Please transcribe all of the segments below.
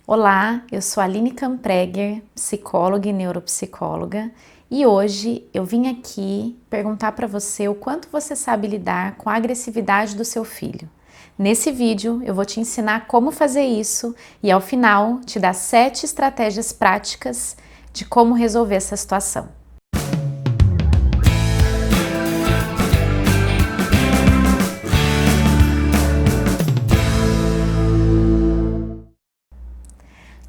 Olá, eu sou a Aline Campreger, psicóloga e neuropsicóloga, e hoje eu vim aqui perguntar para você o quanto você sabe lidar com a agressividade do seu filho. Nesse vídeo eu vou te ensinar como fazer isso e ao final te dar 7 estratégias práticas de como resolver essa situação.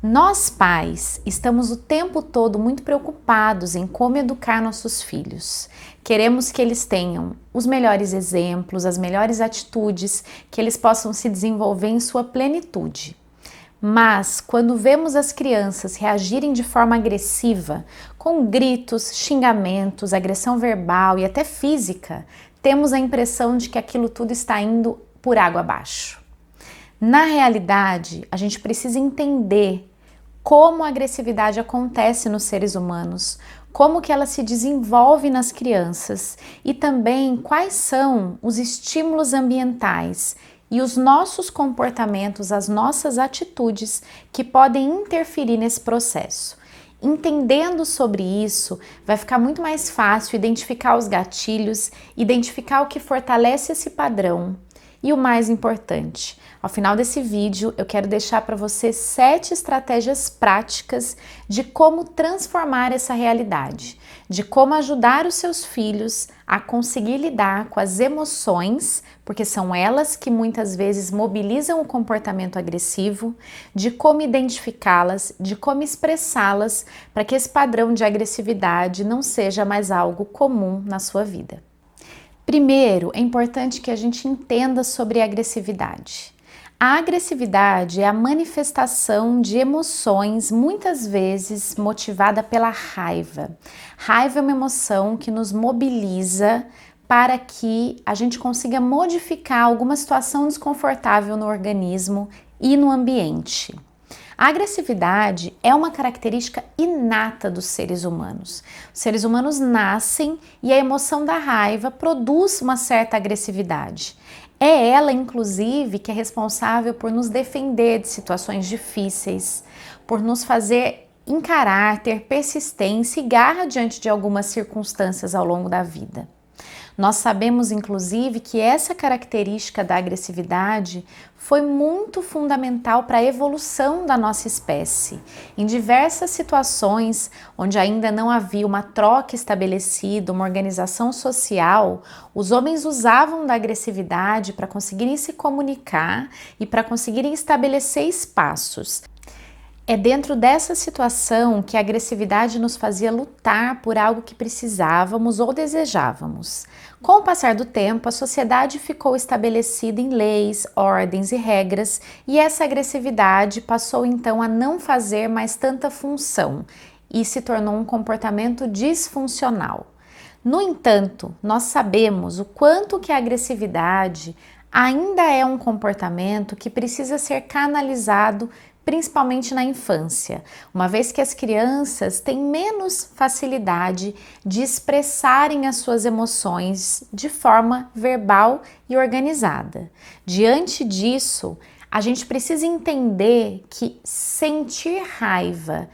Nós pais estamos o tempo todo muito preocupados em como educar nossos filhos. Queremos que eles tenham os melhores exemplos, as melhores atitudes, que eles possam se desenvolver em sua plenitude. Mas quando vemos as crianças reagirem de forma agressiva, com gritos, xingamentos, agressão verbal e até física, temos a impressão de que aquilo tudo está indo por água abaixo. Na realidade, a gente precisa entender como a agressividade acontece nos seres humanos, como que ela se desenvolve nas crianças e também quais são os estímulos ambientais e os nossos comportamentos, as nossas atitudes que podem interferir nesse processo. Entendendo sobre isso, vai ficar muito mais fácil identificar os gatilhos, identificar o que fortalece esse padrão. E o mais importante, ao final desse vídeo eu quero deixar para você 7 estratégias práticas de como transformar essa realidade, de como ajudar os seus filhos a conseguir lidar com as emoções, porque são elas que muitas vezes mobilizam o comportamento agressivo, de como identificá-las, de como expressá-las para que esse padrão de agressividade não seja mais algo comum na sua vida. Primeiro, é importante que a gente entenda sobre a agressividade. A agressividade é a manifestação de emoções, muitas vezes motivada pela raiva. Raiva é uma emoção que nos mobiliza para que a gente consiga modificar alguma situação desconfortável no organismo e no ambiente. A agressividade é uma característica inata dos seres humanos. Os seres humanos nascem e a emoção da raiva produz uma certa agressividade. É ela, inclusive, que é responsável por nos defender de situações difíceis, por nos fazer encarar, ter persistência e garra diante de algumas circunstâncias ao longo da vida. Nós sabemos, inclusive, que essa característica da agressividade foi muito fundamental para a evolução da nossa espécie. Em diversas situações onde ainda não havia uma troca estabelecida, uma organização social, os homens usavam da agressividade para conseguirem se comunicar e para conseguirem estabelecer espaços. É dentro dessa situação que a agressividade nos fazia lutar por algo que precisávamos ou desejávamos. Com o passar do tempo, a sociedade ficou estabelecida em leis, ordens e regras, e essa agressividade passou então a não fazer mais tanta função e se tornou um comportamento disfuncional. No entanto, nós sabemos o quanto que a agressividade ainda é um comportamento que precisa ser canalizado principalmente na infância, uma vez que as crianças têm menos facilidade de expressarem as suas emoções de forma verbal e organizada. Diante disso, a gente precisa entender que sentir raiva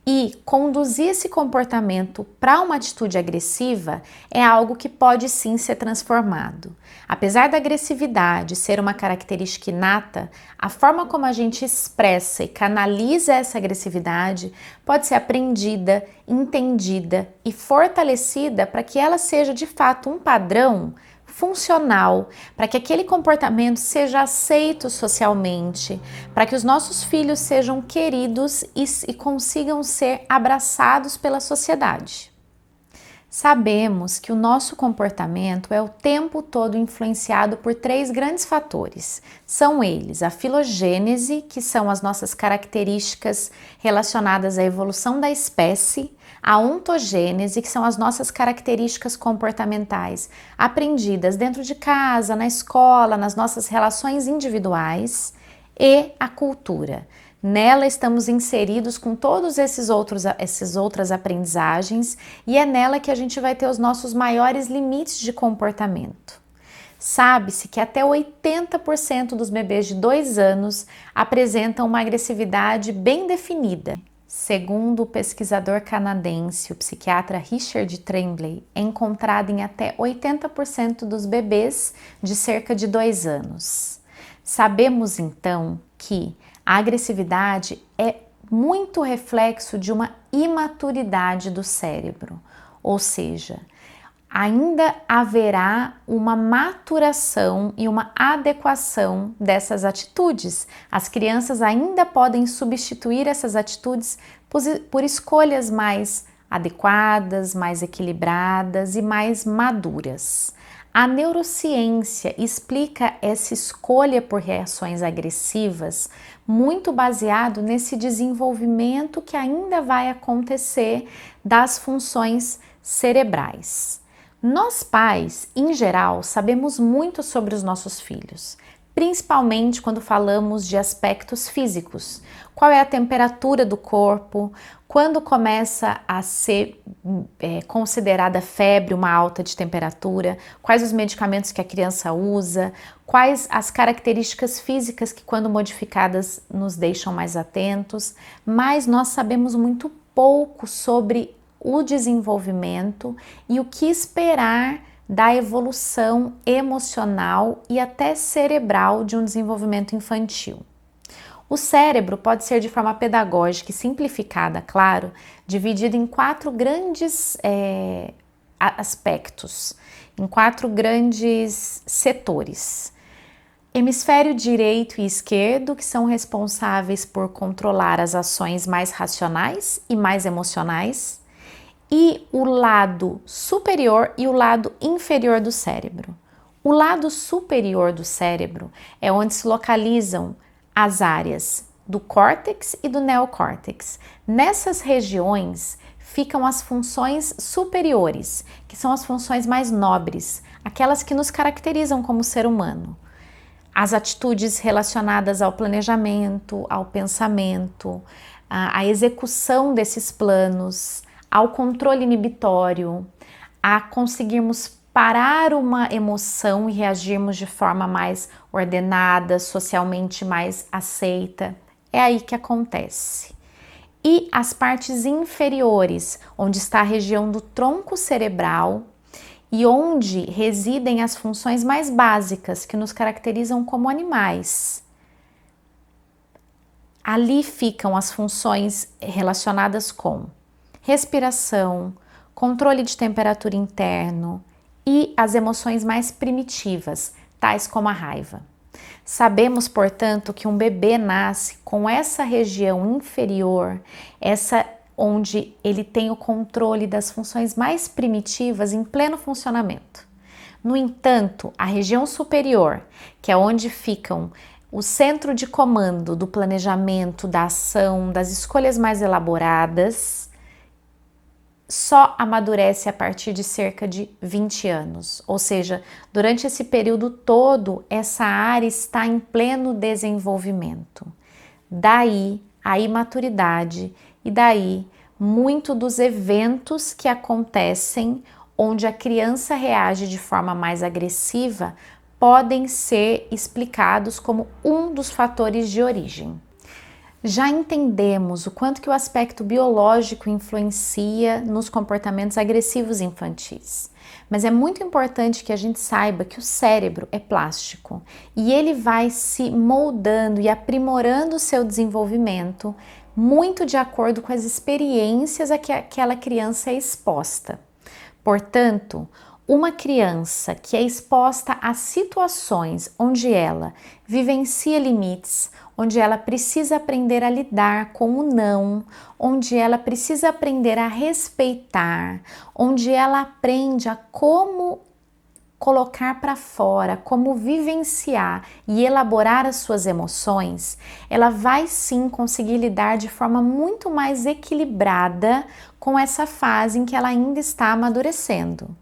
e conduzir esse comportamento para uma atitude agressiva é algo que pode sim ser transformado. Apesar da agressividade ser uma característica inata, a forma como a gente expressa e canaliza essa agressividade pode ser aprendida, entendida e fortalecida para que ela seja de fato um padrão funcional, para que aquele comportamento seja aceito socialmente, para que os nossos filhos sejam queridos e consigam ser abraçados pela sociedade. Sabemos que o nosso comportamento é o tempo todo influenciado por 3 grandes fatores. São eles a filogênese, que são as nossas características relacionadas à evolução da espécie, a ontogênese, que são as nossas características comportamentais aprendidas dentro de casa, na escola, nas nossas relações individuais, e a cultura. Nela estamos inseridos com todas essas outras aprendizagens e é nela que a gente vai ter os nossos maiores limites de comportamento. Sabe-se que até 80% dos bebês de 2 anos apresentam uma agressividade bem definida. Segundo o pesquisador canadense, o psiquiatra Richard Tremblay, é encontrado em até 80% dos bebês de cerca de 2 anos. Sabemos então que a agressividade é muito reflexo de uma imaturidade do cérebro, ou seja, ainda haverá uma maturação e uma adequação dessas atitudes. As crianças ainda podem substituir essas atitudes por escolhas mais adequadas, mais equilibradas e mais maduras. A neurociência explica essa escolha por reações agressivas muito baseado nesse desenvolvimento que ainda vai acontecer das funções cerebrais. Nós pais, em geral, sabemos muito sobre os nossos filhos, principalmente quando falamos de aspectos físicos. Qual é a temperatura do corpo, quando começa a ser considerada febre, uma alta de temperatura, quais os medicamentos que a criança usa, quais as características físicas que, quando modificadas, nos deixam mais atentos, mas nós sabemos muito pouco sobre o desenvolvimento e o que esperar da evolução emocional e até cerebral de um desenvolvimento infantil. O cérebro pode ser, de forma pedagógica e simplificada, claro, dividido em 4 grandes aspectos, em 4 grandes setores. Hemisfério direito e esquerdo, que são responsáveis por controlar as ações mais racionais e mais emocionais, e o lado superior e o lado inferior do cérebro. O lado superior do cérebro é onde se localizam as áreas do córtex e do neocórtex. Nessas regiões ficam as funções superiores, que são as funções mais nobres, aquelas que nos caracterizam como ser humano. As atitudes relacionadas ao planejamento, ao pensamento, à execução desses planos, ao controle inibitório, a conseguirmos parar uma emoção e reagirmos de forma mais ordenada, socialmente mais aceita. É aí que acontece. E as partes inferiores, onde está a região do tronco cerebral e onde residem as funções mais básicas que nos caracterizam como animais. Ali ficam as funções relacionadas com respiração, controle de temperatura interno e as emoções mais primitivas, tais como a raiva. Sabemos, portanto, que um bebê nasce com essa região inferior, essa onde ele tem o controle das funções mais primitivas em pleno funcionamento. No entanto, a região superior, que é onde ficam o centro de comando do planejamento, da ação, das escolhas mais elaboradas, só amadurece a partir de cerca de 20 anos, ou seja, durante esse período todo, essa área está em pleno desenvolvimento. Daí a imaturidade e daí muito dos eventos que acontecem onde a criança reage de forma mais agressiva podem ser explicados como um dos fatores de origem. Já entendemos o quanto que o aspecto biológico influencia nos comportamentos agressivos infantis, mas é muito importante que a gente saiba que o cérebro é plástico e ele vai se moldando e aprimorando o seu desenvolvimento muito de acordo com as experiências a que aquela criança é exposta. Portanto, uma criança que é exposta a situações onde ela vivencia limites, onde ela precisa aprender a lidar com o não, onde ela precisa aprender a respeitar, onde ela aprende a como colocar para fora, como vivenciar e elaborar as suas emoções, ela vai sim conseguir lidar de forma muito mais equilibrada com essa fase em que ela ainda está amadurecendo.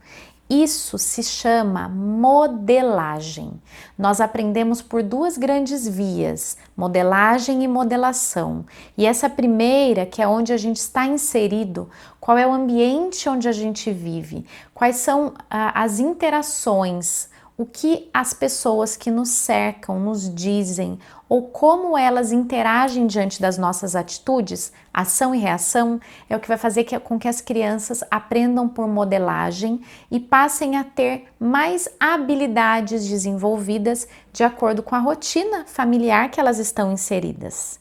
Isso se chama modelagem. Nós aprendemos por 2 grandes vias, modelagem e modelação. E essa primeira, que é onde a gente está inserido, qual é o ambiente onde a gente vive, quais são as interações, O que as pessoas que nos cercam nos dizem ou como elas interagem diante das nossas atitudes, ação e reação, é o que vai fazer com que as crianças aprendam por modelagem e passem a ter mais habilidades desenvolvidas de acordo com a rotina familiar que elas estão inseridas.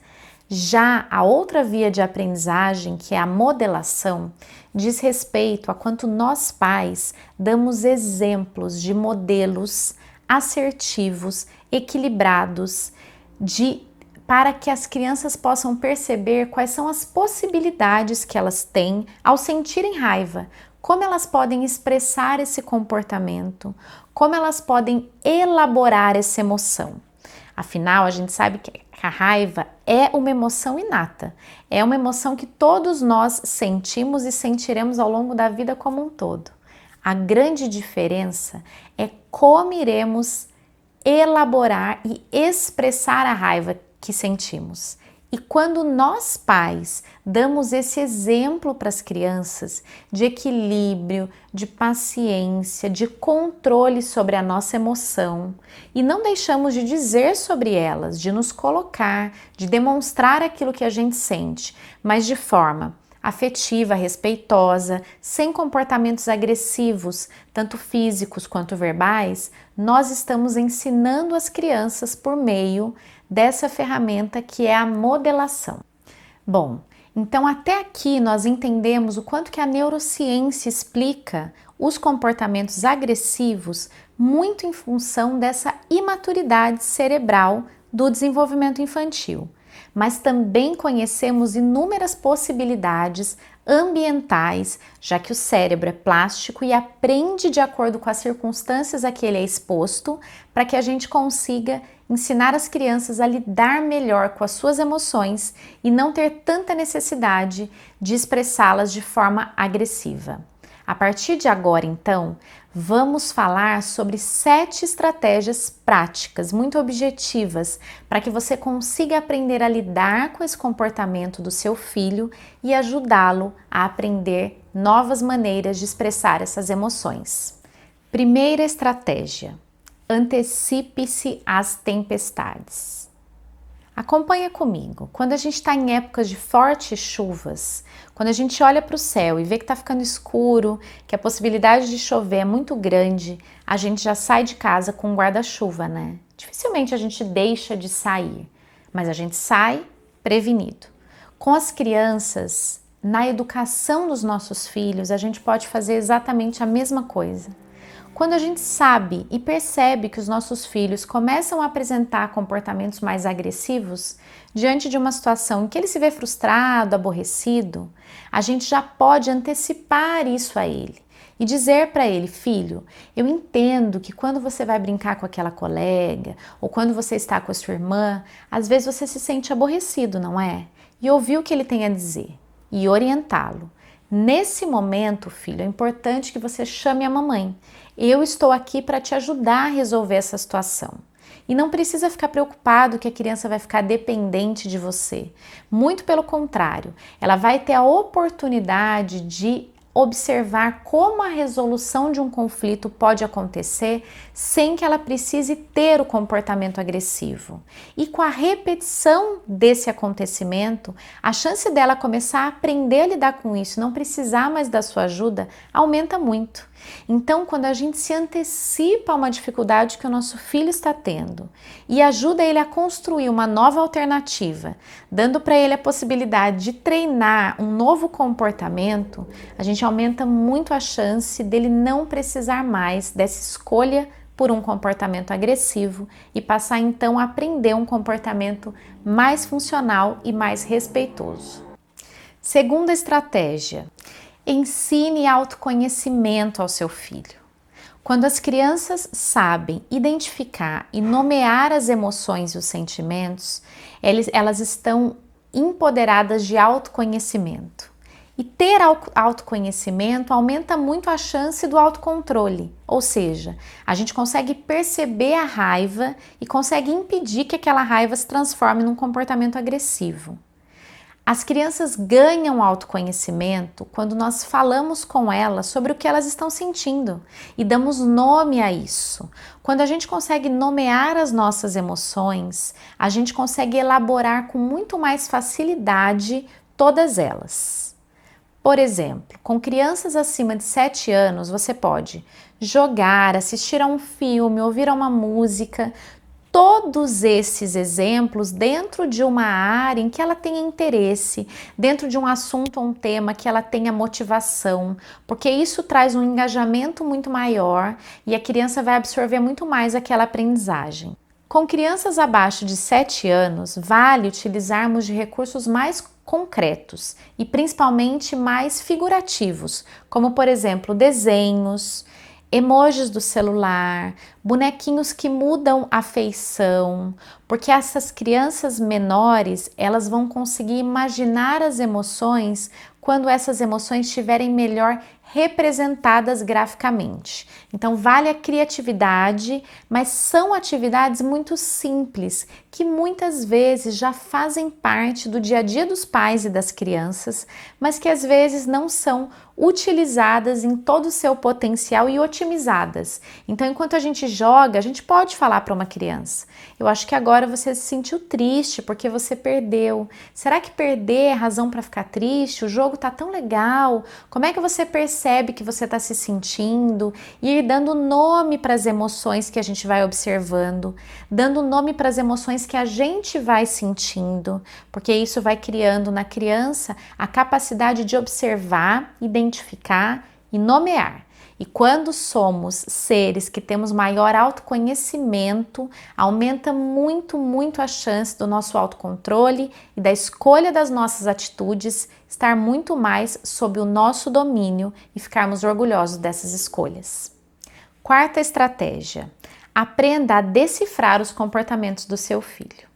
Já a outra via de aprendizagem, que é a modelação, diz respeito a quanto nós pais damos exemplos de modelos assertivos, equilibrados, para que as crianças possam perceber quais são as possibilidades que elas têm ao sentirem raiva, como elas podem expressar esse comportamento, como elas podem elaborar essa emoção. Afinal, a gente sabe que a raiva é uma emoção inata, é uma emoção que todos nós sentimos e sentiremos ao longo da vida como um todo. A grande diferença é como iremos elaborar e expressar a raiva que sentimos. E quando nós pais damos esse exemplo para as crianças de equilíbrio, de paciência, de controle sobre a nossa emoção e não deixamos de dizer sobre elas, de nos colocar, de demonstrar aquilo que a gente sente, mas de forma afetiva, respeitosa, sem comportamentos agressivos, tanto físicos quanto verbais, nós estamos ensinando as crianças por meio dessa ferramenta que é a modelação. Bom, então até aqui nós entendemos o quanto que a neurociência explica os comportamentos agressivos muito em função dessa imaturidade cerebral do desenvolvimento infantil. Mas também conhecemos inúmeras possibilidades ambientais, já que o cérebro é plástico e aprende de acordo com as circunstâncias a que ele é exposto, para que a gente consiga ensinar as crianças a lidar melhor com as suas emoções e não ter tanta necessidade de expressá-las de forma agressiva. A partir de agora, então, vamos falar sobre 7 estratégias práticas, muito objetivas, para que você consiga aprender a lidar com esse comportamento do seu filho e ajudá-lo a aprender novas maneiras de expressar essas emoções. Primeira estratégia: antecipe-se às tempestades. Acompanha comigo. Quando a gente está em épocas de fortes chuvas, quando a gente olha para o céu e vê que está ficando escuro, que a possibilidade de chover é muito grande, a gente já sai de casa com um guarda-chuva, né? Dificilmente a gente deixa de sair, mas a gente sai prevenido. Com as crianças, na educação dos nossos filhos, a gente pode fazer exatamente a mesma coisa. Quando a gente sabe e percebe que os nossos filhos começam a apresentar comportamentos mais agressivos diante de uma situação em que ele se vê frustrado, aborrecido, a gente já pode antecipar isso a ele e dizer para ele: filho, eu entendo que quando você vai brincar com aquela colega ou quando você está com a sua irmã, às vezes você se sente aborrecido, não é? E ouvir o que ele tem a dizer e orientá-lo. Nesse momento, filho, é importante que você chame a mamãe. Eu estou aqui para te ajudar a resolver essa situação. E não precisa ficar preocupado que a criança vai ficar dependente de você. Muito pelo contrário, ela vai ter a oportunidade de observar como a resolução de um conflito pode acontecer sem que ela precise ter o comportamento agressivo. E com a repetição desse acontecimento, a chance dela começar a aprender a lidar com isso, não precisar mais da sua ajuda, aumenta muito. Então, quando a gente se antecipa a uma dificuldade que o nosso filho está tendo e ajuda ele a construir uma nova alternativa, dando para ele a possibilidade de treinar um novo comportamento, a gente aumenta muito a chance dele não precisar mais dessa escolha por um comportamento agressivo e passar então a aprender um comportamento mais funcional e mais respeitoso. Segunda estratégia: ensine autoconhecimento ao seu filho. Quando as crianças sabem identificar e nomear as emoções e os sentimentos, elas estão empoderadas de autoconhecimento. E ter autoconhecimento aumenta muito a chance do autocontrole, ou seja, a gente consegue perceber a raiva e consegue impedir que aquela raiva se transforme num comportamento agressivo. As crianças ganham autoconhecimento quando nós falamos com elas sobre o que elas estão sentindo e damos nome a isso. Quando a gente consegue nomear as nossas emoções, a gente consegue elaborar com muito mais facilidade todas elas. Por exemplo, com crianças acima de 7 anos, você pode jogar, assistir a um filme, ouvir a uma música. Todos esses exemplos dentro de uma área em que ela tenha interesse, dentro de um assunto ou um tema que ela tenha motivação, porque isso traz um engajamento muito maior e a criança vai absorver muito mais aquela aprendizagem. Com crianças abaixo de 7 anos, vale utilizarmos de recursos mais concretos e principalmente mais figurativos, como por exemplo desenhos, emojis do celular, bonequinhos que mudam a feição, porque essas crianças menores, elas vão conseguir imaginar as emoções quando essas emoções estiverem melhor representadas graficamente. Então vale a criatividade, mas são atividades muito simples que muitas vezes já fazem parte do dia a dia dos pais e das crianças, mas que às vezes não são utilizadas em todo o seu potencial e otimizadas. Então, enquanto a gente joga, a gente pode falar para uma criança: eu acho que agora você se sentiu triste porque você perdeu. Será que perder é razão para ficar triste? O jogo tá tão legal. Como é que você percebe que você está se sentindo? E ir dando nome para as emoções que a gente vai observando, dando nome para as emoções que a gente vai sentindo, porque isso vai criando na criança a capacidade de observar, identificar e nomear. E quando somos seres que temos maior autoconhecimento, aumenta muito, muito a chance do nosso autocontrole e da escolha das nossas atitudes estar muito mais sob o nosso domínio e ficarmos orgulhosos dessas escolhas. Quarta estratégia: aprenda a decifrar os comportamentos do seu filho.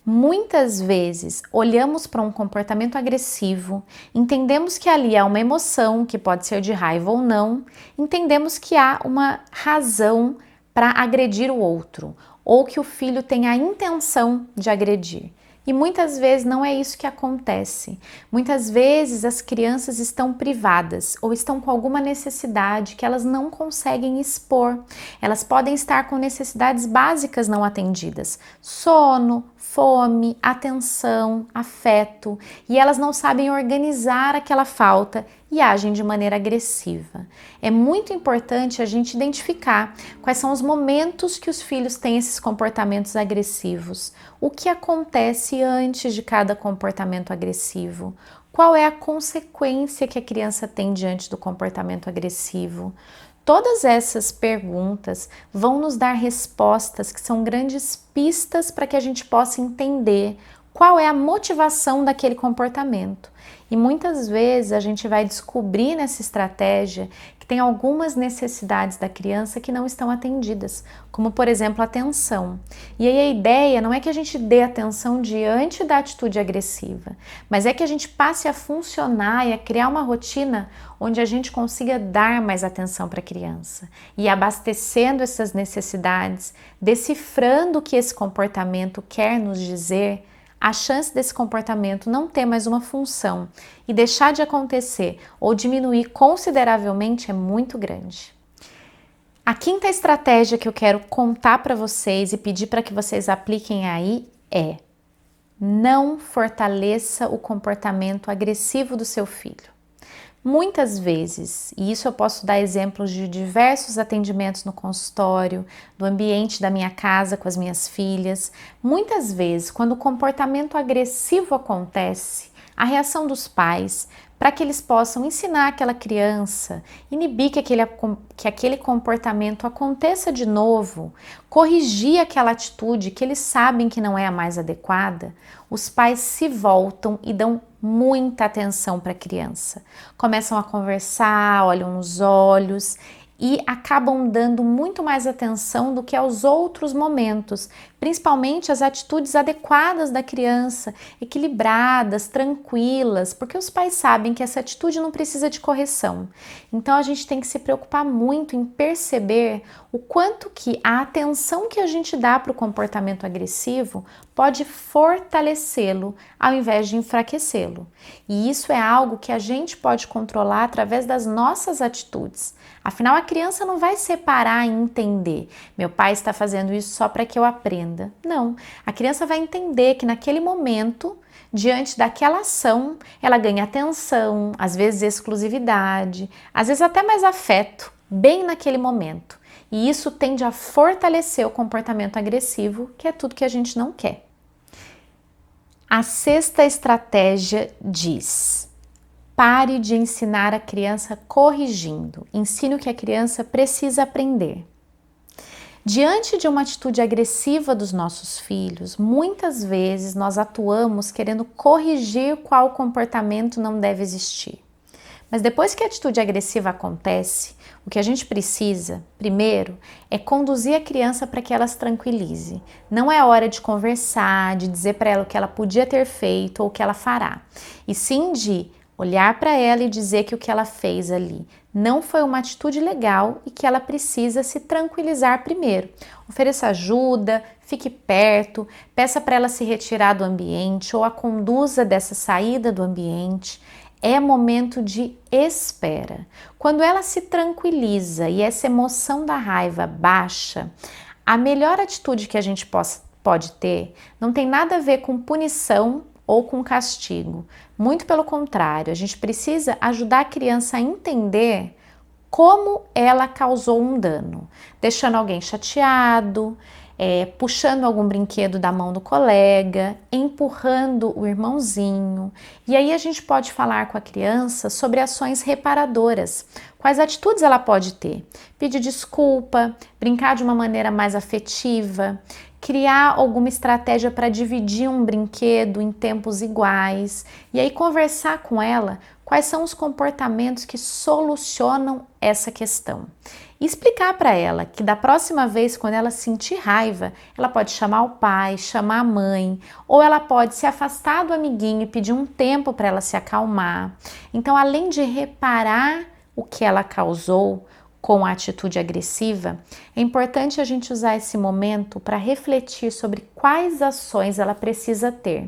Muitas vezes olhamos para um comportamento agressivo, entendemos que ali há uma emoção, que pode ser de raiva ou não, entendemos que há uma razão para agredir o outro, ou que o filho tem a intenção de agredir. E muitas vezes não é isso que acontece. Muitas vezes as crianças estão privadas ou estão com alguma necessidade que elas não conseguem expor. Elas podem estar com necessidades básicas não atendidas: sono, fome, atenção, afeto, e elas não sabem organizar aquela falta e agem de maneira agressiva. É muito importante a gente identificar quais são os momentos que os filhos têm esses comportamentos agressivos, o que acontece antes de cada comportamento agressivo, qual é a consequência que a criança tem diante do comportamento agressivo. Todas essas perguntas vão nos dar respostas que são grandes pistas para que a gente possa entender qual é a motivação daquele comportamento. E muitas vezes a gente vai descobrir nessa estratégia que tem algumas necessidades da criança que não estão atendidas, como por exemplo a atenção. E aí a ideia não é que a gente dê atenção diante da atitude agressiva, mas é que a gente passe a funcionar e a criar uma rotina onde a gente consiga dar mais atenção para a criança e abastecendo essas necessidades, decifrando o que esse comportamento quer nos dizer. A chance desse comportamento não ter mais uma função e deixar de acontecer ou diminuir consideravelmente é muito grande. A quinta estratégia que eu quero contar para vocês e pedir para que vocês apliquem aí é: não fortaleça o comportamento agressivo do seu filho. Muitas vezes, e isso eu posso dar exemplos de diversos atendimentos no consultório, do ambiente da minha casa com as minhas filhas, muitas vezes, quando o comportamento agressivo acontece, a reação dos pais, para que eles possam ensinar aquela criança, inibir que aquele comportamento aconteça de novo, corrigir aquela atitude que eles sabem que não é a mais adequada, os pais se voltam e dão muita atenção para a criança. Começam a conversar, olham nos olhos e acabam dando muito mais atenção do que aos outros momentos, principalmente as atitudes adequadas da criança, equilibradas, tranquilas, porque os pais sabem que essa atitude não precisa de correção. Então a gente tem que se preocupar muito em perceber o quanto que a atenção que a gente dá para o comportamento agressivo pode fortalecê-lo ao invés de enfraquecê-lo. E isso é algo que a gente pode controlar através das nossas atitudes. Afinal, a criança não vai separar e entender. Meu pai está fazendo isso só para que eu aprenda. Não, a criança vai entender que naquele momento, diante daquela ação, ela ganha atenção, às vezes exclusividade, às vezes até mais afeto, bem naquele momento. E isso tende a fortalecer o comportamento agressivo, que é tudo que a gente não quer. A sexta estratégia diz: pare de ensinar a criança corrigindo. Ensine o que a criança precisa aprender. Diante de uma atitude agressiva dos nossos filhos, muitas vezes nós atuamos querendo corrigir qual comportamento não deve existir. Mas depois que a atitude agressiva acontece, o que a gente precisa, primeiro, é conduzir a criança para que ela se tranquilize. Não é hora de conversar, de dizer para ela o que ela podia ter feito ou o que ela fará. E sim de olhar para ela e dizer que o que ela fez ali não foi uma atitude legal e que ela precisa se tranquilizar primeiro. Ofereça ajuda, fique perto, peça para ela se retirar do ambiente ou a conduza dessa saída do ambiente. É momento de espera. Quando ela se tranquiliza e essa emoção da raiva baixa, a melhor atitude que a gente pode ter não tem nada a ver com punição ou com castigo. Muito pelo contrário, a gente precisa ajudar a criança a entender como ela causou um dano, deixando alguém chateado, puxando algum brinquedo da mão do colega, empurrando o irmãozinho. E aí a gente pode falar com a criança sobre ações reparadoras. Quais atitudes ela pode ter? Pedir desculpa, brincar de uma maneira mais afetiva, criar alguma estratégia para dividir um brinquedo em tempos iguais e aí conversar com ela quais são os comportamentos que solucionam essa questão. E explicar para ela que da próxima vez, quando ela sentir raiva, ela pode chamar o pai, chamar a mãe, ou ela pode se afastar do amiguinho e pedir um tempo para ela se acalmar. Então, além de reparar o que ela causou com a atitude agressiva, é importante a gente usar esse momento para refletir sobre quais ações ela precisa ter.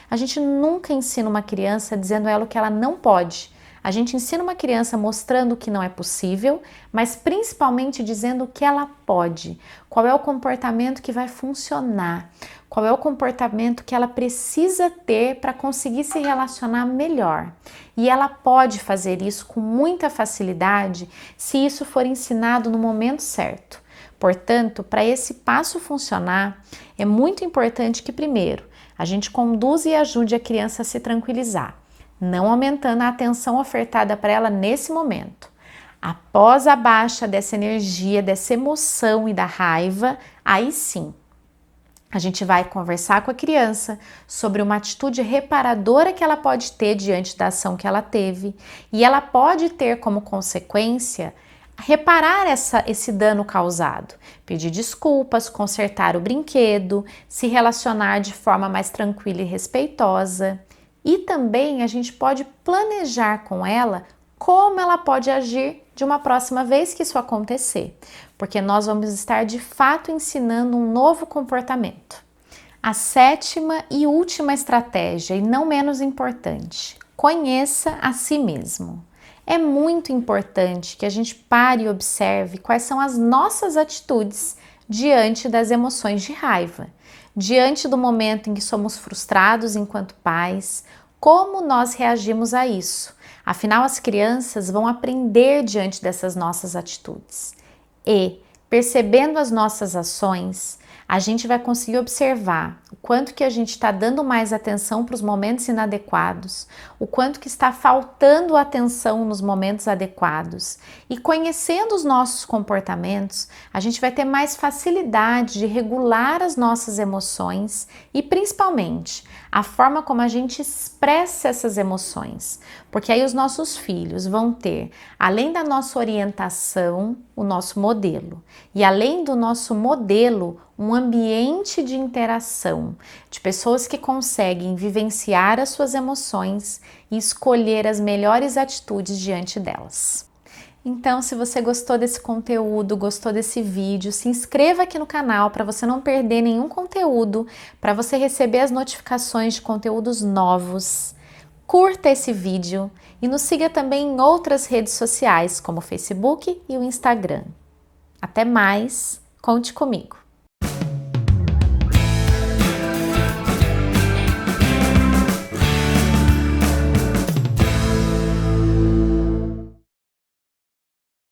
A gente nunca ensina uma criança dizendo a ela o que ela não pode. A gente ensina uma criança mostrando o que não é possível, mas principalmente dizendo o que ela pode. Qual é o comportamento que vai funcionar? Qual é o comportamento que ela precisa ter para conseguir se relacionar melhor? E ela pode fazer isso com muita facilidade se isso for ensinado no momento certo. Portanto, para esse passo funcionar, é muito importante que primeiro a gente conduza e ajude a criança a se tranquilizar, não aumentando a atenção ofertada para ela nesse momento. Após a baixa dessa energia, dessa emoção e da raiva, aí sim, a gente vai conversar com a criança sobre uma atitude reparadora que ela pode ter diante da ação que ela teve e ela pode ter como consequência reparar esse dano causado, pedir desculpas, consertar o brinquedo, se relacionar de forma mais tranquila e respeitosa. E também a gente pode planejar com ela como ela pode agir de uma próxima vez que isso acontecer, porque nós vamos estar de fato ensinando um novo comportamento. A sétima e última estratégia, e não menos importante, conheça a si mesmo. É muito importante que a gente pare e observe quais são as nossas atitudes diante das emoções de raiva, diante do momento em que somos frustrados enquanto pais, como nós reagimos a isso. Afinal, as crianças vão aprender diante dessas nossas atitudes. E, percebendo as nossas ações, a gente vai conseguir observar o quanto que a gente está dando mais atenção para os momentos inadequados, o quanto que está faltando atenção nos momentos adequados. E conhecendo os nossos comportamentos, a gente vai ter mais facilidade de regular as nossas emoções e, principalmente, a forma como a gente expressa essas emoções, porque aí os nossos filhos vão ter, além da nossa orientação, o nosso modelo, e além do nosso modelo, um ambiente de interação, de pessoas que conseguem vivenciar as suas emoções e escolher as melhores atitudes diante delas. Então, se você gostou desse conteúdo, gostou desse vídeo, se inscreva aqui no canal para você não perder nenhum conteúdo, para você receber as notificações de conteúdos novos. Curta esse vídeo e nos siga também em outras redes sociais, como o Facebook e o Instagram. Até mais, conte comigo!